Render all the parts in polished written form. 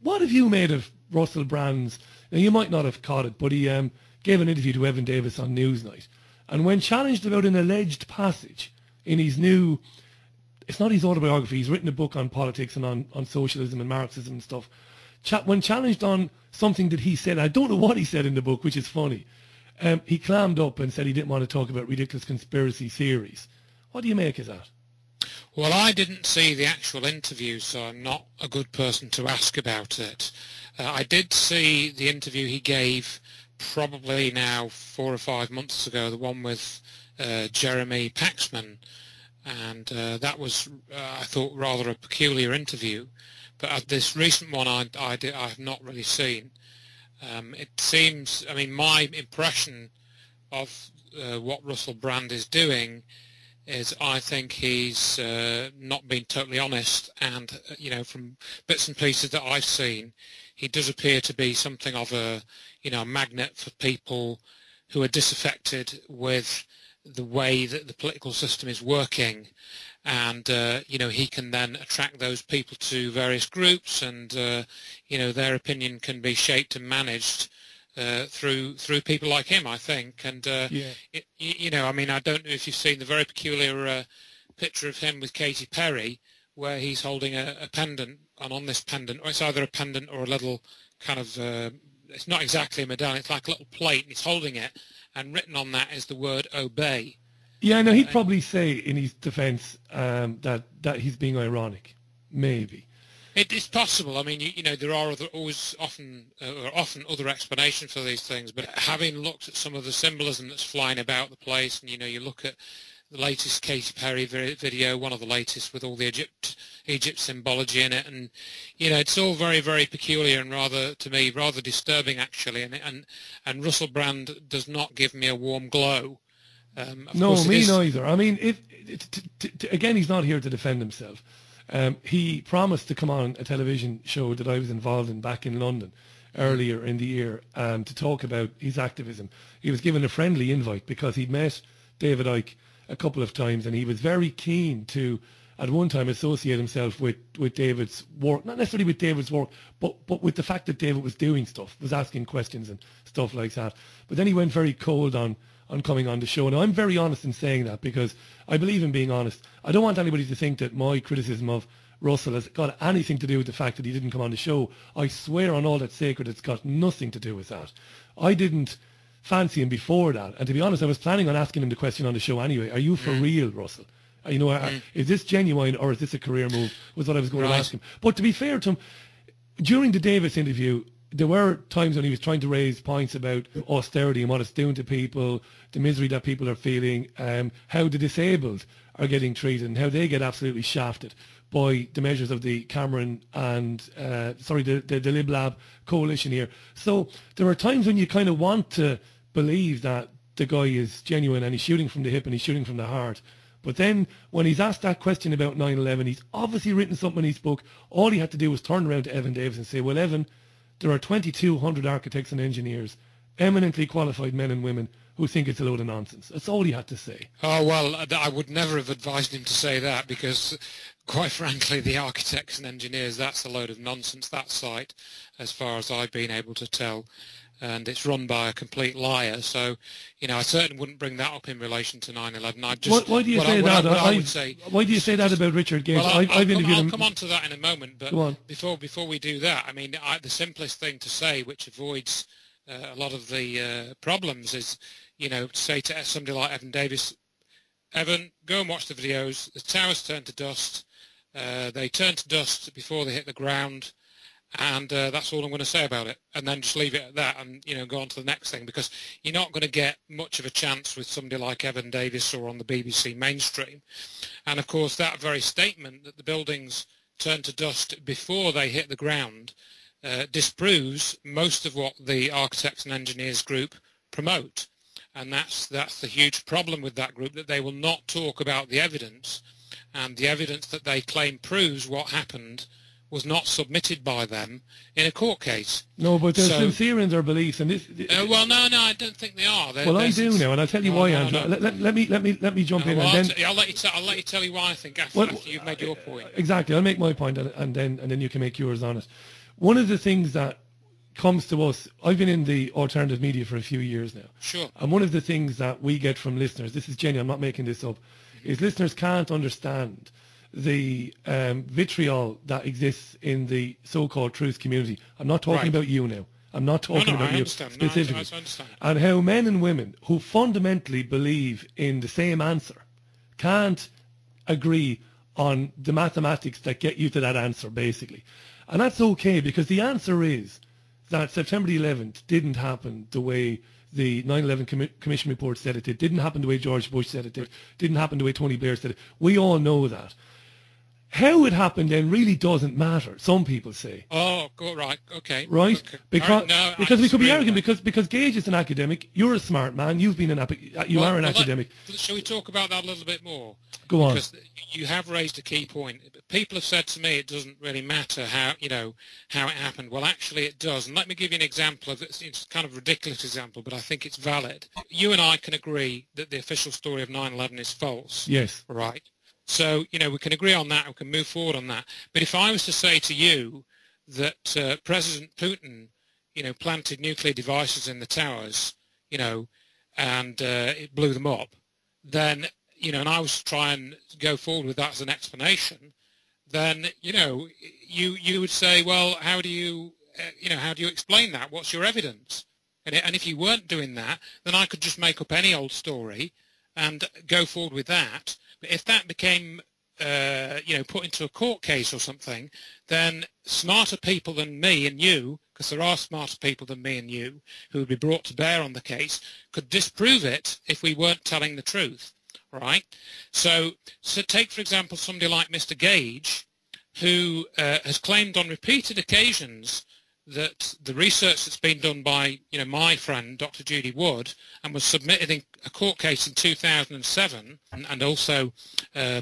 What have you made of Russell Brand's? Now, you might not have caught it, but he gave an interview to Evan Davis on Newsnight. And when challenged about an alleged passage in his new, it's not his autobiography, he's written a book on politics and on socialism and Marxism and stuff. When challenged on something that he said, I don't know what he said in the book, which is funny, he clammed up and said he didn't want to talk about ridiculous conspiracy theories. What do you make of that? Well, I didn't see the actual interview, so I'm not a good person to ask about it. I did see the interview he gave probably now 4 or 5 months ago, the one with Jeremy Paxman, and that was, I thought, rather a peculiar interview. But this recent one I have not really seen. It seems, I mean, my impression of what Russell Brand is doing is I think he's not been totally honest, and from bits and pieces that I've seen, he does appear to be something of a magnet for people who are disaffected with the way that the political system is working, and he can then attract those people to various groups, and their opinion can be shaped and managed through people like him, I think. And I mean, I don't know if you've seen the very peculiar picture of him with Katy Perry, where he's holding a pendant, and on this pendant, or it's either a pendant or a little kind of, it's not exactly a medallion, it's like a little plate, and he's holding it, and written on that is the word obey. Yeah, no, he'd probably say in his defence that he's being ironic, maybe. It's possible. I mean, there are often other explanations for these things. But having looked at some of the symbolism that's flying about the place, and you look at the latest Katy Perry video, one of the latest with all the Egypt symbology in it, and it's all very, very peculiar and rather disturbing actually. And Russell Brand does not give me a warm glow. No, me neither. I mean, again, he's not here to defend himself. He promised to come on a television show that I was involved in back in London earlier in the year to talk about his activism. He was given a friendly invite because he'd met David Icke a couple of times, and he was very keen to, at one time, associate himself with David's work. Not necessarily with David's work, but with the fact that David was doing stuff, was asking questions and stuff like that. But then he went very cold on coming on the show. Now, I'm very honest in saying that because I believe in being honest. I don't want anybody to think that my criticism of Russell has got anything to do with the fact that he didn't come on the show. I swear on all that's sacred, it's got nothing to do with that. I didn't fancy him before that. And to be honest, I was planning on asking him the question on the show anyway. Are you for real, Russell? Is this genuine or is this a career move, was what I was going to ask him. But to be fair to him, during the Davis interview, there were times when he was trying to raise points about austerity and what it's doing to people, the misery that people are feeling, how the disabled are getting treated and how they get absolutely shafted by the measures of the Cameron and, the Lib Lab coalition here. So there are times when you kind of want to believe that the guy is genuine and he's shooting from the hip and he's shooting from the heart. But then when he's asked that question about 9/11, he's obviously written something in his book. All he had to do was turn around to Evan Davis and say, well, Evan, there are 2,200 architects and engineers, eminently qualified men and women, who think it's a load of nonsense. That's all he had to say. Oh, well, I would never have advised him to say that because, quite frankly, the architects and engineers, that's a load of nonsense, that site, as far as I've been able to tell. And it's run by a complete liar. So, I certainly wouldn't bring that up in relation to 9/11. Why do you say that? Why do you say that about Richard Gage? Well, I'll come on to that in a moment. But before we do that, I mean, the simplest thing to say, which avoids a lot of the problems, is, to say to somebody like Evan Davis, Evan, go and watch the videos. The towers turn to dust. They turn to dust before they hit the ground. And that's all I'm going to say about it, and then just leave it at that and go on to the next thing, because you're not going to get much of a chance with somebody like Evan Davis or on the BBC mainstream. And of course that very statement that the buildings turn to dust before they hit the ground disproves most of what the architects and engineers group promote, and that's the huge problem with that group, that they will not talk about the evidence, and the evidence that they claim proves what happened was not submitted by them in a court case. No, but they're sincere in their beliefs, and this. Well, no, I don't think they are. I do now, and I'll tell you why, Andrew. Let me jump in, and then I'll let you tell you why I think after you've made your point. Exactly, I'll make my point, and then you can make yours on it. one of the things that comes to us, I've been in the alternative media for a few years now. Sure. And one of the things that we get from listeners, this is genuine, I'm not making this up, is listeners can't understand the vitriol that exists in the so-called truth community. I'm not talking about you now. I'm not talking about you specifically. I understand. And how men and women who fundamentally believe in the same answer can't agree on the mathematics that get you to that answer, basically. And that's okay, because the answer is that September the 11th didn't happen the way the 9/11 Commission report said it did, didn't happen the way George Bush said it did, didn't happen the way Tony Blair said it. We all know that. How it happened then really doesn't matter, some people say. Oh, right, okay. Right? Okay. Because we could be arrogant, because Gage is an academic, you're a smart man, you've been you are an academic. Shall we talk about that a little bit more? Go on. Because you have raised a key point. People have said to me it doesn't really matter how it happened. Well, actually it does. And let me give you an example of it. It's kind of a ridiculous example, but I think it's valid. You and I can agree that the official story of 9/11 is false. Yes. Right. So, we can agree on that, we can move forward on that. But if I was to say to you that President Putin, planted nuclear devices in the towers, and it blew them up, then, and I was to try and go forward with that as an explanation, then, you would say, well, how do you explain that? What's your evidence? And if you weren't doing that, then I could just make up any old story and go forward with that. But if that became, put into a court case or something, then smarter people than me and you, because there are smarter people than me and you who would be brought to bear on the case, could disprove it if we weren't telling the truth, right? So take, for example, somebody like Mr. Gage, who has claimed on repeated occasions that the research that's been done by, my friend, Dr. Judy Wood, and was submitted in a court case in 2007, and also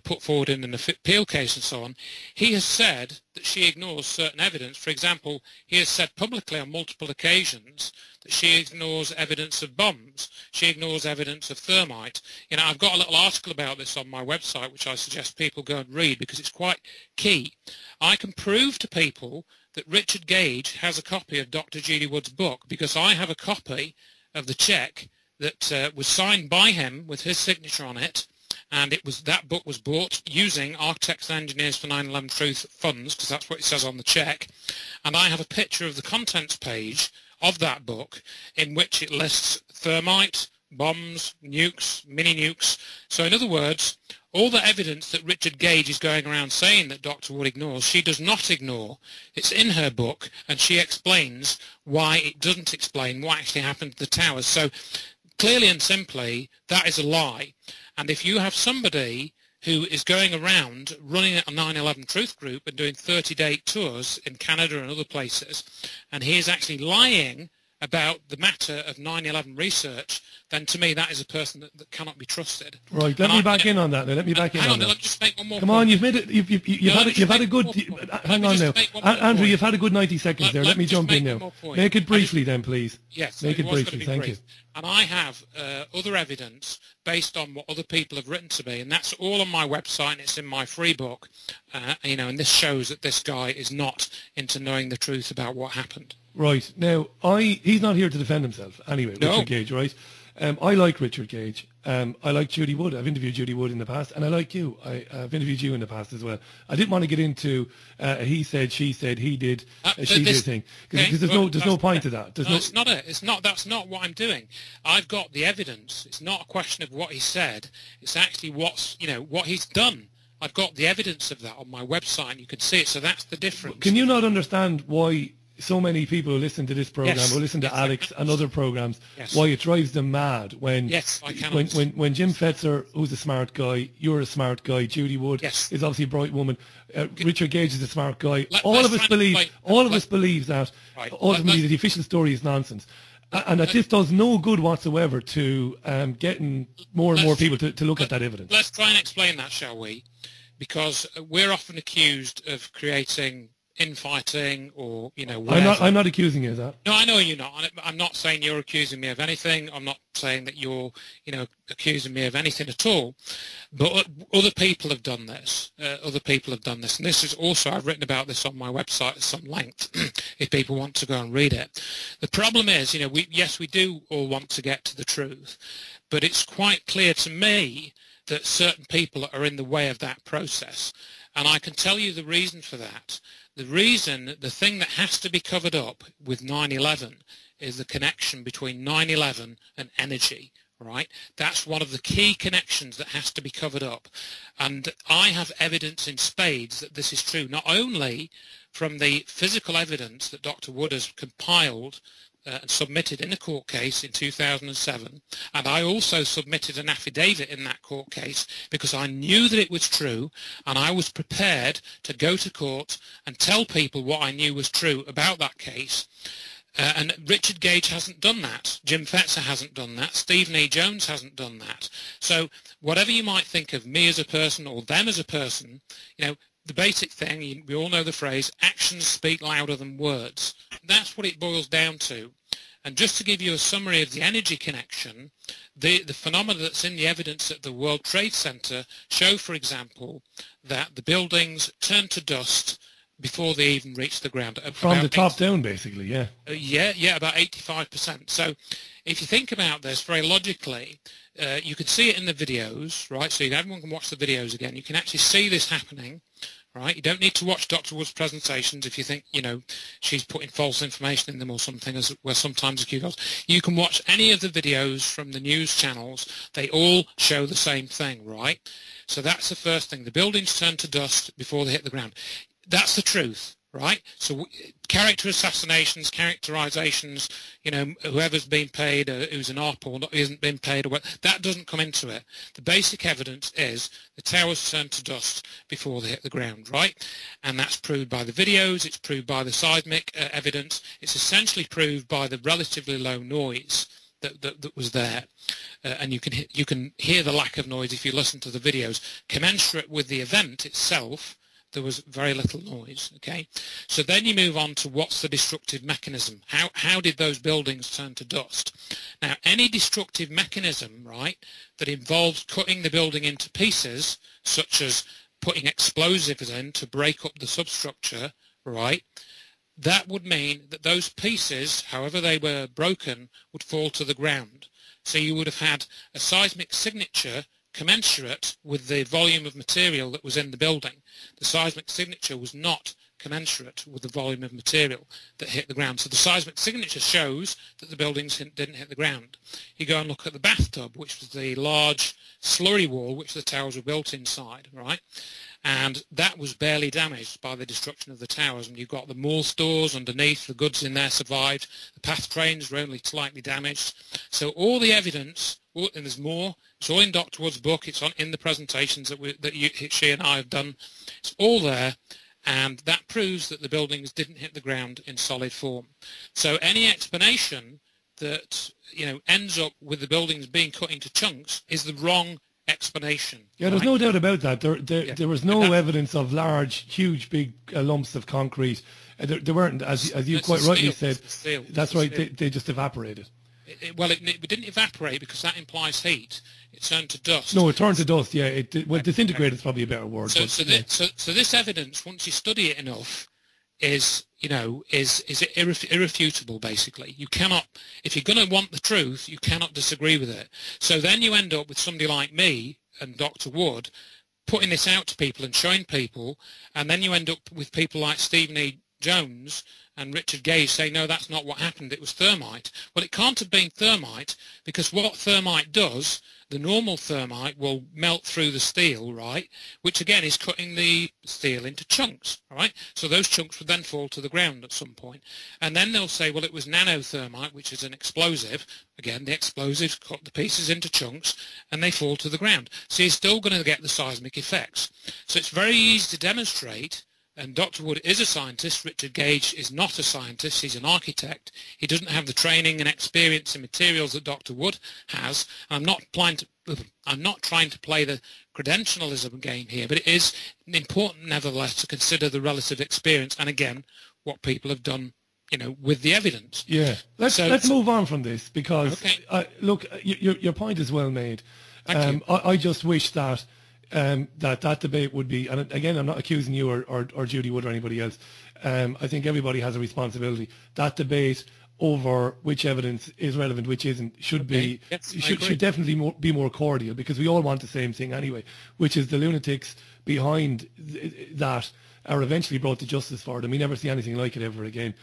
put forward in an appeal case and so on, he has said that she ignores certain evidence. For example, he has said publicly on multiple occasions that she ignores evidence of bombs. She ignores evidence of thermite. I've got a little article about this on my website, which I suggest people go and read, because it's quite key. I can prove to people that Richard Gage has a copy of Dr. Judy Wood's book, because I have a copy of the cheque that was signed by him with his signature on it, and that book was bought using Architects and Engineers for 9/11 Truth funds, because that's what it says on the cheque. And I have a picture of the contents page of that book in which it lists thermite, bombs, nukes, mini-nukes. So in other words, all the evidence that Richard Gage is going around saying that Dr. Wood ignores, she does not ignore. It's in her book, and she explains why it doesn't explain what actually happened to the towers. So clearly and simply, that is a lie. And if you have somebody who is going around running a 9/11 Truth Group and doing 30-day tours in Canada and other places, and he is actually lying about the matter of 9/11 research, then to me that is a person that cannot be trusted. Right, let me back in on that now. Let me back in on that. Let me just make one more Come point. on, you've made it. You've had a good. Hang on now, Andrew. You've had a good 90 seconds there. Let me jump in now. Make it briefly, then, please. Yes, make it briefly. Thank you. And I have other evidence based on what other people have written to me, and that's all on my website, and it's in my free book. And this shows that this guy is not into knowing the truth about what happened. Right. Now, he's not here to defend himself anyway, No. Richard Gage, right? I like Richard Gage. I like Judy Wood. I've interviewed Judy Wood in the past, and I like you. I've interviewed you in the past as well. I didn't want to get into he said, she said, he did, she did thing, because there's no point to that. It's not it. It's not. That's not what I'm doing. I've got the evidence. It's not a question of what he said. It's actually what he's done. I've got the evidence of that on my website, and you can see it. So that's the difference. Can you not understand why so many people who listen to this program, who listen to Alex and other programs, why it drives them mad when when Jim Fetzer, who's a smart guy, you're a smart guy, Judy Wood is obviously a bright woman, Richard Gage is a smart guy. All of us believe that ultimately the official story is nonsense. And that this does no good whatsoever to getting more and more people to look at that evidence. Let's try and explain that, shall we? Because we're often accused of creating infighting or, whatever. I'm not accusing you of that. No, I know you're not. I'm not saying you're accusing me of anything. I'm not saying that you're, accusing me of anything at all. But other people have done this. Other people have done this. And this is also, I've written about this on my website at some length, if people want to go and read it. The problem is, yes, we do all want to get to the truth, but it's quite clear to me that certain people are in the way of that process. And I can tell you the reason for that. The thing that has to be covered up with 9/11 is the connection between 9/11 and energy, right? That's one of the key connections that has to be covered up. And I have evidence in spades that this is true, not only from the physical evidence that Dr. Wood has compiled and submitted in a court case in 2007, and I also submitted an affidavit in that court case because I knew that it was true, and I was prepared to go to court and tell people what I knew was true about that case. And Richard Gage hasn't done that. Jim Fetzer hasn't done that. Stephen E. Jones hasn't done that. So whatever you might think of me as a person or them as a person, the basic thing, we all know the phrase, actions speak louder than words. That's what it boils down to. And just to give you a summary of the energy connection, the phenomena that's in the evidence at the World Trade Center show, for example, that the buildings turn to dust before they even reach the ground. From the top down, basically, yeah. Yeah, about 85%. So if you think about this very logically, you can see it in the videos, right? So everyone can watch the videos again. You can actually see this happening, right? You don't need to watch Dr. Wood's presentations if you think, she's putting false information in them or something, as well sometimes accused. You can watch any of the videos from the news channels. They all show the same thing, right? So that's the first thing. The buildings turn to dust before they hit the ground. That's the truth, right? So character assassinations, characterizations, whoever's been paid, who's an op or not, isn't been paid, or what, that doesn't come into it. The basic evidence is the towers turn to dust before they hit the ground, right? And that's proved by the videos, it's proved by the seismic evidence, it's essentially proved by the relatively low noise that was there. And you can hear the lack of noise if you listen to the videos. Commensurate with the event itself, there was very little noise, okay? So then you move on to what's the destructive mechanism? How did those buildings turn to dust? Now, any destructive mechanism, right, that involves cutting the building into pieces, such as putting explosives in to break up the substructure, right, that would mean that those pieces, however they were broken, would fall to the ground. So you would have had a seismic signature commensurate with the volume of material that was in the building. The seismic signature was not commensurate with the volume of material that hit the ground. So the seismic signature shows that the buildings didn't hit the ground. You go and look at the bathtub, which was the large slurry wall which the towers were built inside, right? And that was barely damaged by the destruction of the towers. And you've got the mall stores underneath, the goods in there survived, the path trains were only slightly damaged. So all the evidence, and there's more, it's all in Dr. Wood's book, it's in the presentations she and I have done, it's all there, and that proves that the buildings didn't hit the ground in solid form. So any explanation that ends up with the buildings being cut into chunks is the wrong explanation. Yeah, there's no doubt about that. There was no evidence of large, huge, big lumps of concrete. There weren't, as you quite rightly said. That's right. They just evaporated. It didn't evaporate because that implies heat. It turned to dust. No, it turned to dust. Yeah, disintegrated is probably a better word. So this evidence, once you study it enough, is irrefutable. Basically, you cannot, if you're going to want the truth, you cannot disagree with it. So then you end up with somebody like me and Dr. Wood putting this out to people and showing people, and then you end up with people like Stephen E. Jones and Richard Gage saying, no, that's not what happened, it was thermite. Well, it can't have been thermite, because what thermite does, the normal thermite will melt through the steel, right, which again is cutting the steel into chunks, right? So those chunks would then fall to the ground at some point. And then they'll say, well, it was nanothermite, which is an explosive. Again, the explosives cut the pieces into chunks and they fall to the ground. So you're still going to get the seismic effects. So it's very easy to demonstrate. And Dr. Wood is a scientist. Richard Gage is not a scientist. He's an architect. He doesn't have the training and experience and materials that Dr. Wood has. I'm not trying to play the credentialism game here, but it is important nevertheless to consider the relative experience and again what people have done, with the evidence. Yeah, let's move on from this because look, your point is well made. I just wish that that debate would be, and again, I'm not accusing you or Judy Wood or anybody else. I think everybody has a responsibility. That debate over which evidence is relevant, which isn't, should definitely be more cordial, because we all want the same thing anyway, which is the lunatics behind that are eventually brought to justice for it, and we never see anything like it ever again.